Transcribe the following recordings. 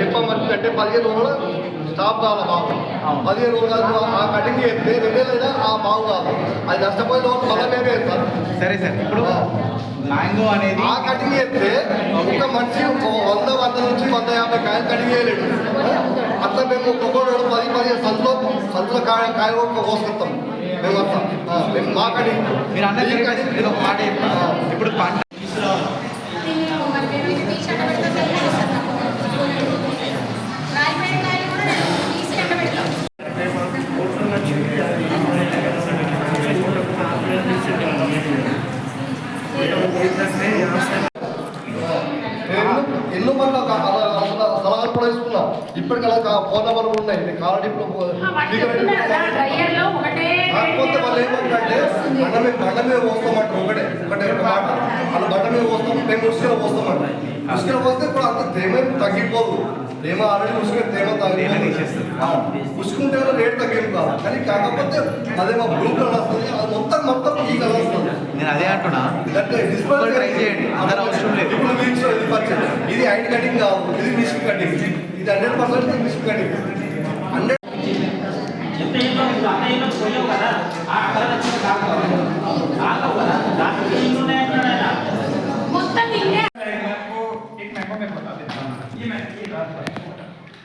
ఎక్కువ మంది అంటే 15 రోజులు స్టాప్ కావాలి బాగు. 15 రోజులు ఆ కటింగ్ చేస్తే 2 నెలలైనా ఆ బాగు కాదు. అది నష్టపోయిన రోజు మళ్ళీ మేమే వేస్తాం. సరే సార్, ఇప్పుడు మ్యాంగో అనేది ఆ కటింగ్ చేస్తే ఒక మనిషి 100 నుంచి 150 కాయలు కటింగ్ చేయలేడు. అట్లా మేము ఒక్కొక్కరు 10-15 సంచుల కాయ కోసుకొస్తాం మేము. అట్లా మేము మా కటింగ్ మీరు అందరికీ ఒక మాట ఇప్పుడు పంట ఎన్నో మళ్ళీ సలహాలు కూడా ఇస్తున్నా. ఇప్పటికలా ఫోన్ నెంబర్లు ఉన్నాయి. కావాలంటే కాకపోతే వాళ్ళు ఏమంటే బండ మీద పోస్తామంటారు. ఒకటే మాట వాళ్ళు బండ మీద పోస్తాం, మేము ఉసుకలో పోస్తామంట. ఉసుకలో పోస్తే ఇప్పుడు అంత తేమ తగ్గిపోదు. తేమ ఆల్రెడీ ఉసుక తేమ ఉసుకుంటే రేటు తగ్గేది కాదు. కానీ కాకపోతే అదే మా బ్లూ కలర్ వస్తుంది. అది మొత్తం ఈ కలర్ వస్తుంది. నేను అదే అంటున్నా, ట్రై చేయండి. అందరూ అవసరం లేదు. ఇప్పుడు ఇది హైట్ కటింగ్ కాదు, ఇది మిషన్ కటింగ్. ఇది 100% మిషన్ కటింగ్. 100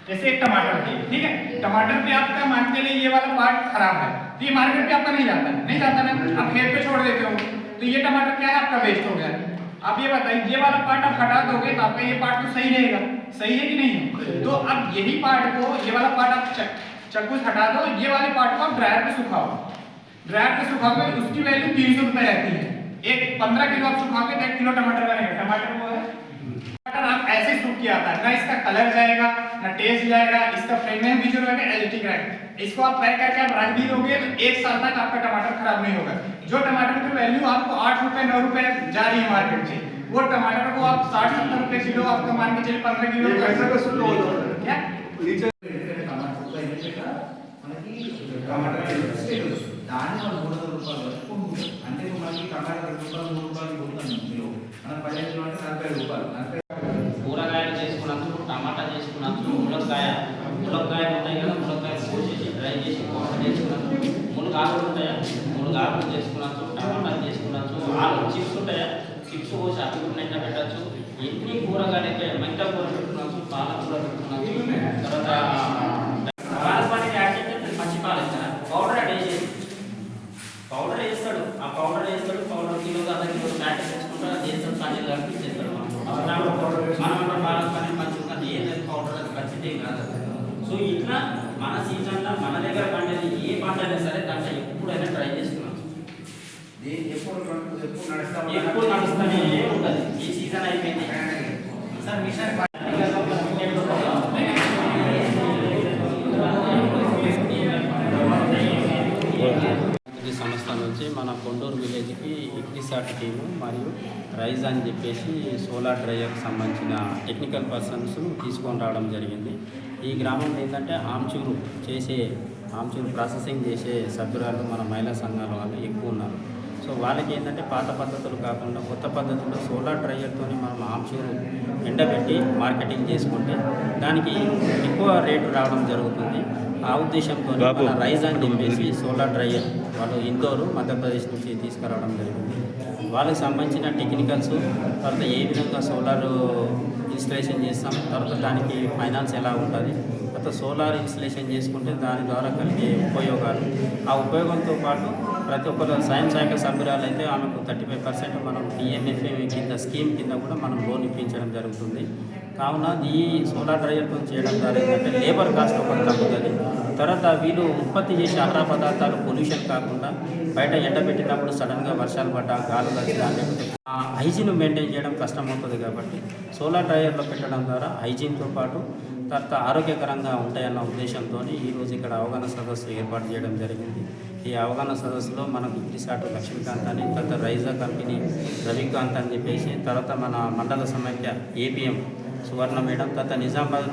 जैसे एक टमाटर थी, ठीक है, टमाटर पे आपका मान के लिए ये वाला पार्ट खराब है, तो ये मार्केट पे आपका नहीं जाता ना, आप खेत पे छोड़ देते हो, तो ये टमाटर क्या है आपका वेस्ट हो गया। आप ये बताइए, ये वाला पार्ट आप हटा दोगे तो आपका ये पार्ट तो सही रहेगा, सही है कि नहीं? तो अब यही पार्ट को, ये वाला पार्ट आप चक्कू से हटा दो, ये वाले पार्ट को आप ड्रायर पे सुखाओ। ड्रायर पे सुखाओगे उसकी वैल्यू 300 रुपये रहती है। एक 15 किलो आप सुखाओगे तो 1 किलो टमाटर बनेगा। टमाटर वो है, टमाटर आप ऐसे सूख किया था ना, इसका कलर जाएगा ना टेस्ट जाएगा, इसका फ्रेगनेंस भी जो रहेगा एलर्जिक रहेगा। इसको आप पैक करके आप रख भी दोगे तो 1 साल तक आपका टमाटर खराब नहीं होगा। जो टमाटर की वैल्यू आपको 8 रुपए 9 रुपए जा रही है मार्केट से, वो टमाटर को आप 60-70 रुपए किलो आपका मान के चलिए 15 किलो क्या కూరగాయలు చేసుకున్నప్పుడు టమాటా చేసుకున్నప్పుడు ములక్కాయలు ఉంటాయి కదా, ములక్కాయలు కోసేసి డ్రై చేసి పౌడర్ చేసుకున్నప్పుడు, మునగాకులు ఉంటాయా, మునగాకులు చేసుకున్నప్పుడు, టమాటాలు చేసుకున్నప్పుడు, ఆలు చిప్స్ ఉంటాయా, చిప్స్ కోసి అవి కూడా నిండా పెట్టచ్చు. ఎన్ని కూరగాయలు అయితే మెంత కూర పెట్టుకున్నచ్చు, పాలకూర పెట్టుకున్నచ్చు, తర్వాత పాలపానికి యాడ్ చేస్తే పచ్చిపాలు ఇస్తారా, పౌడర్ యాడ్ చేసేది, పౌడర్ వేస్తాడు. ఆ పౌడర్ వేస్తాడు, పౌడర్ కిలో అర్ధ కిలో ప్యాకెట్ తెచ్చుకుంటాడు, అది వేస్తాడు, పన్నీర్ కలిపి చేస్తాడు. మనం పాలపాని పంచుకుంటే ఏదైతే పౌడర్ అది ఖచ్చితంగా కాదు. సో ఇట్లా మన సీజన్లో మన దగ్గర పండేది ఏ పంట అయినా సరే దాంట్లో ఎప్పుడైనా ట్రై చేసుకున్నాం. ఎప్పుడు నడుస్తూనే ఉంటుంది. ఈ సీజన్ అయిపోయింది సార్ మిషన్ సంస్థ నుంచి మన కొండూరు విలేజ్కి ఇగ్నిసాట్ టీము మరియు రైజ్ అని చెప్పేసి సోలార్ డ్రైయర్కి సంబంధించిన టెక్నికల్ పర్సన్స్ తీసుకొని రావడం జరిగింది. ఈ గ్రామంలో ఏంటంటే ఆమ్చూరు ప్రాసెసింగ్ చేసే సభ్యురాలు మన మహిళా సంఘాల వాళ్ళు ఎక్కువ ఉన్నారు. సో వాళ్ళకి ఏంటంటే పాత పద్ధతులు కాకుండా కొత్త పద్ధతుల్లో సోలార్ డ్రైయర్తో మనం ఆమ్చూరు ఎండబెట్టి మార్కెటింగ్ చేసుకుంటే దానికి ఎక్కువ రేటు రావడం జరుగుతుంది. ఆ ఉద్దేశంతో మన రైజ్ అని చెప్పేసి సోలార్ డ్రైయర్ వాళ్ళు ఇందోరు మధ్యప్రదేశ్ నుంచి తీసుకురావడం జరిగింది. వాళ్ళకి సంబంధించిన టెక్నికల్స్, తర్వాత ఏ విధంగా సోలార్ ఇన్స్టలేషన్ చేస్తాం, తర్వాత దానికి ఫైనాన్స్ ఎలా ఉంటుంది, తర్వాత సోలార్ ఇన్స్టలేషన్ చేసుకుంటే దాని ద్వారా కలిగే ఉపయోగాలు, ఆ ఉపయోగంతో పాటు ప్రతి ఒక్కరు స్వయం సహాయక సభ్యురాలు అయితే ఆమెకు 35% మనం PMFA కింద స్కీమ్ కింద కూడా మనం లోన్ ఇప్పించడం జరుగుతుంది. కావున ఈ సోలార్ డ్రైయర్తో చేయడం ద్వారా ఏంటంటే లేబర్ కాస్ట్ ఒకటి తగ్గుతుంది. తర్వాత వీళ్ళు ఉత్పత్తి చేసే ఆహార పదార్థాలు పొల్యూషన్ కాకుండా బయట ఎండబెట్టినప్పుడు సడన్గా వర్షాలు పడ్డా గాలు కలిసినా లేకపోతే హైజీన్ మెయింటైన్ చేయడం కష్టమవుతుంది. కాబట్టి సోలార్ డ్రైయర్లో పెట్టడం ద్వారా హైజీన్తో పాటు తర్వాత ఆరోగ్యకరంగా ఉంటాయన్న ఉద్దేశంతో ఈరోజు ఇక్కడ అవగాహన సదస్సు ఏర్పాటు చేయడం జరిగింది. ఈ అవగాహన సదస్సులో మనకు ఇగ్నిసాట్ లక్ష్మీకాంత్ అని, తర్వాత రైజా కంపెనీ రవికాంత్ అని చెప్పేసి, తర్వాత మన మండల సమైక్య APM సువర్ణ మేడం, తర్వాత నిజామాబాద్